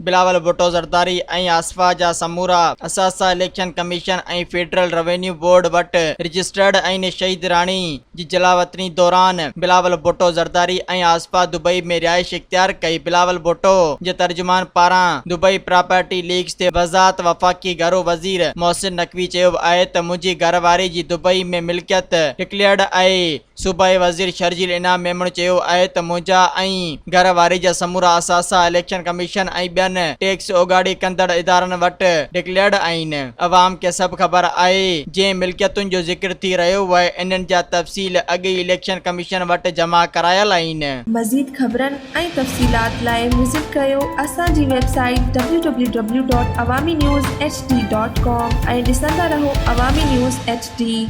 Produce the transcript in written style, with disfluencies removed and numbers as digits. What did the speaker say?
बिलावल भुट्टो ज़रदारी ऐं आसफा जा समूरा असासा election commission ऐं फेडरल रेवेन्यू बोर्ड वटि रजिस्टर्ड आहिनि। शहीद राणी जी जलावतनी दौरान बिलावल भुट्टो ज़रदारी ऐं आसफा दुबई में रिहाइश इख्तियार कई। बिलावल भुट्टो जे तर्जुमान पारां दुबई प्रॉपर्टी लीक्स ते वज़ाहत वफ़ाक़ी घरो वज़ीर मोहसिन नक़वी चयो आहे त मुंहिंजी घरवारी जी दुबई में मिल्कियत डिक्लेयर्ड आहे। सूबाई वज़ीर शर्जील इनाम मेमण चयो आहे त मुंहिंजा ऐं घरवारी जा समूरा असासा इलेक्शन कमीशन ऐं ॿियनि टैक्स ओगाड़ी कंदड़ इदारनि वटि डिक्लेयर्ड आहिनि। अवाम खे सभु ख़बर आहे जंहिं मिल्कियतुनि जो ज़िक्र थी रहियो आहे इन्हनि जा तफ़सील अॻे इलेक्शन कमीशन वटि जमा करायल आहिनि। मज़ीद ख़बरनि ऐं तफ़सीलात लाइ विज़िट कयो असांजी वेबसाइट www.awamiNewsHD.com ऐं ॾिसंदा रहो अवामी न्यूज़ HD।